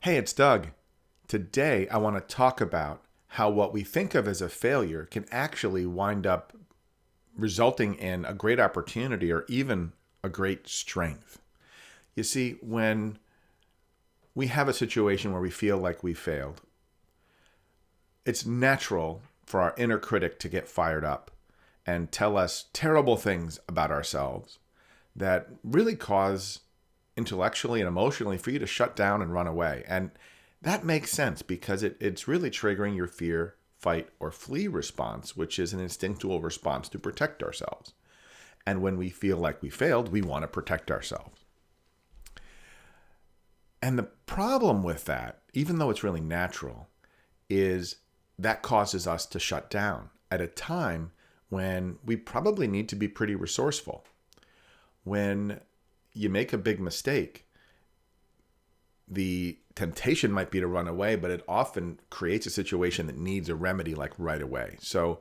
Hey, it's Doug. Today, I want to talk about how what we think of as a failure can actually wind up resulting in a great opportunity or even a great strength. You see, when we have a situation where we feel like we failed, it's natural for our inner critic to get fired up and tell us terrible things about ourselves that really cause intellectually and emotionally for you to shut down and run away. And that makes sense because it's really triggering your fear, fight, or flee response, which is an instinctual response to protect ourselves. And when we feel like we failed, we want to protect ourselves. And the problem with that, even though it's really natural, is that causes us to shut down at a time when we probably need to be pretty resourceful. When you make a big mistake, the temptation might be to run away, but it often creates a situation that needs a remedy like right away. So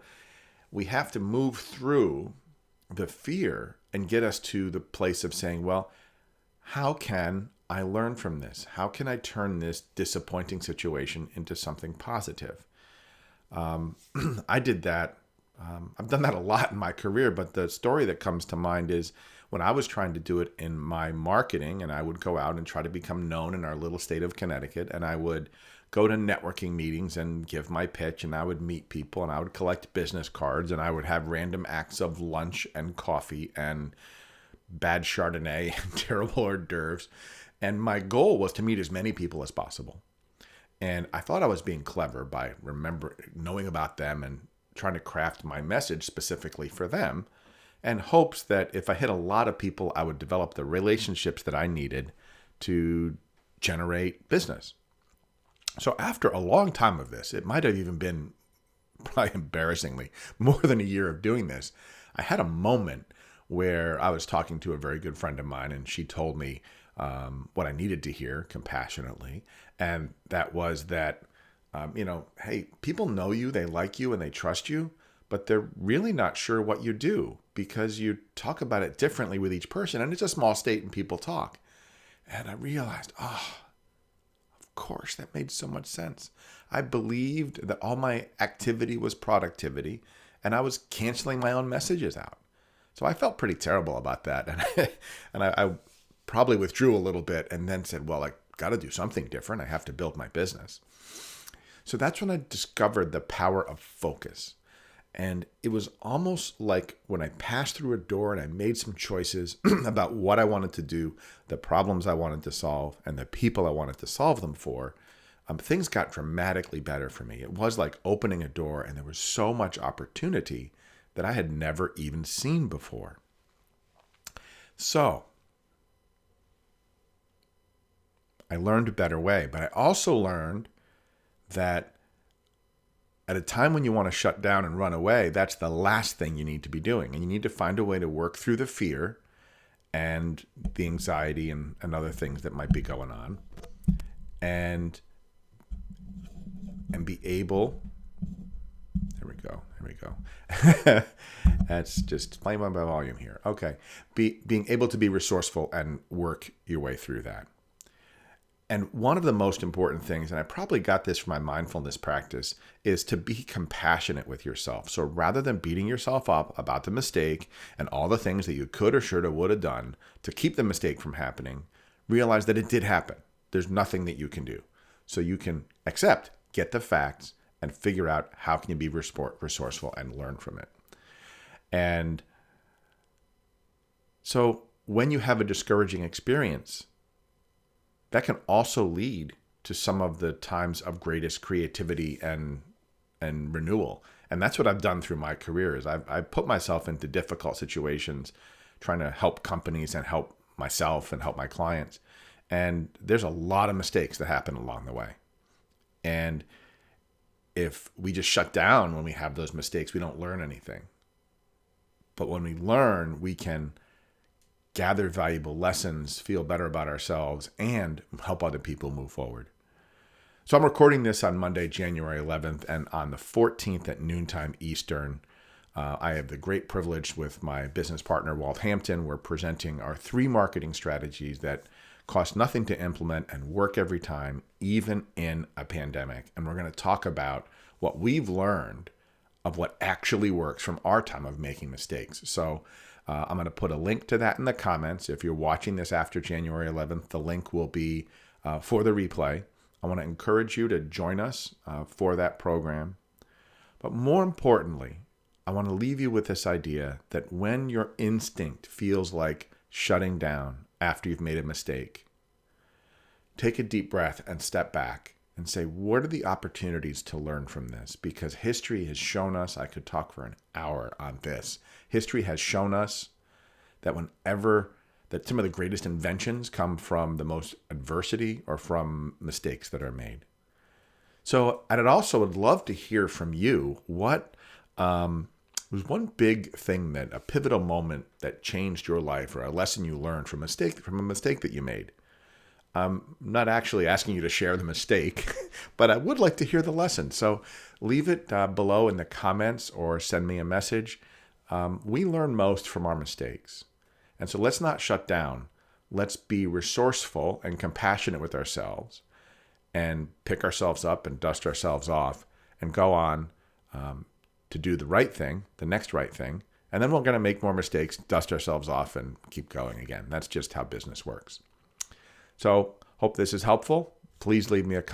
we have to move through the fear and get us to the place of saying, well, how can I learn from this? How can I turn this disappointing situation into something positive? I did that. I've done that a lot in my career, but the story that comes to mind is when I was trying to do it in my marketing, and I would go out and try to become known in our little state of Connecticut, and I would go to networking meetings and give my pitch, and I would meet people, and I would collect business cards, and I would have random acts of lunch and coffee and bad Chardonnay and terrible hors d'oeuvres. And my goal was to meet as many people as possible. And I thought I was being clever by knowing about them and trying to craft my message specifically for them, and hopes that if I hit a lot of people, I would develop the relationships that I needed to generate business. So after a long time of this, it might have even been probably embarrassingly more than a year of doing this, I had a moment where I was talking to a very good friend of mine, and she told me what I needed to hear compassionately. And that was that, hey, people know you, they like you, and they trust you, but they're really not sure what you do because you talk about it differently with each person. And it's a small state and people talk. And I realized, of course, that made so much sense. I believed that all my activity was productivity, and I was canceling my own messages out. So I felt pretty terrible about that. And I probably withdrew a little bit and then said, well, I got to do something different. I have to build my business. So that's when I discovered the power of focus. And it was almost like when I passed through a door and I made some choices about what I wanted to do, the problems I wanted to solve, and the people I wanted to solve them for, things got dramatically better for me. It was like opening a door, and there was so much opportunity that I had never even seen before. So I learned a better way, but I also learned that at a time when you want to shut down and run away, that's the last thing you need to be doing. And you need to find a way to work through the fear and the anxiety and other things that might be going on, and be able, there we go. That's just playing by my volume here. Okay. Being able to be resourceful and work your way through that. And one of the most important things, and I probably got this from my mindfulness practice, is to be compassionate with yourself. So rather than beating yourself up about the mistake and all the things that you could or should have would have done to keep the mistake from happening, realize that it did happen. There's nothing that you can do. So you can accept, get the facts, and figure out how can you be resourceful and learn from it. And so when you have a discouraging experience, that can also lead to some of the times of greatest creativity and renewal. And that's what I've done through my career is I've put myself into difficult situations trying to help companies and help myself and help my clients. And there's a lot of mistakes that happen along the way. And if we just shut down when we have those mistakes, we don't learn anything. But when we learn, we can gather valuable lessons, feel better about ourselves, and help other people move forward. So I'm recording this on Monday, January 11th, and on the 14th at noontime Eastern, I have the great privilege with my business partner, Walt Hampton. We're presenting our 3 marketing strategies that cost nothing to implement, and work every time, even in a pandemic. And we're going to talk about what we've learned of what actually works from our time of making mistakes. So I'm going to put a link to that in the comments. If you're watching this after January 11th, the link will be for the replay. I want to encourage you to join us for that program. But more importantly, I want to leave you with this idea that when your instinct feels like shutting down after you've made a mistake, take a deep breath and step back and say, what are the opportunities to learn from this? Because history has shown us, I could talk for an hour on this. History has shown us that that some of the greatest inventions come from the most adversity or from mistakes that are made. So I'd also would love to hear from you. What was one big thing, a pivotal moment that changed your life, or a lesson you learned from a mistake that you made? I'm not actually asking you to share the mistake, but I would like to hear the lesson. So leave it below in the comments or send me a message. We learn most from our mistakes. And so let's not shut down. Let's be resourceful and compassionate with ourselves and pick ourselves up and dust ourselves off and go on to do the right thing, the next right thing. And then we're going to make more mistakes, dust ourselves off, and keep going again. That's just how business works. So hope this is helpful. Please leave me a comment.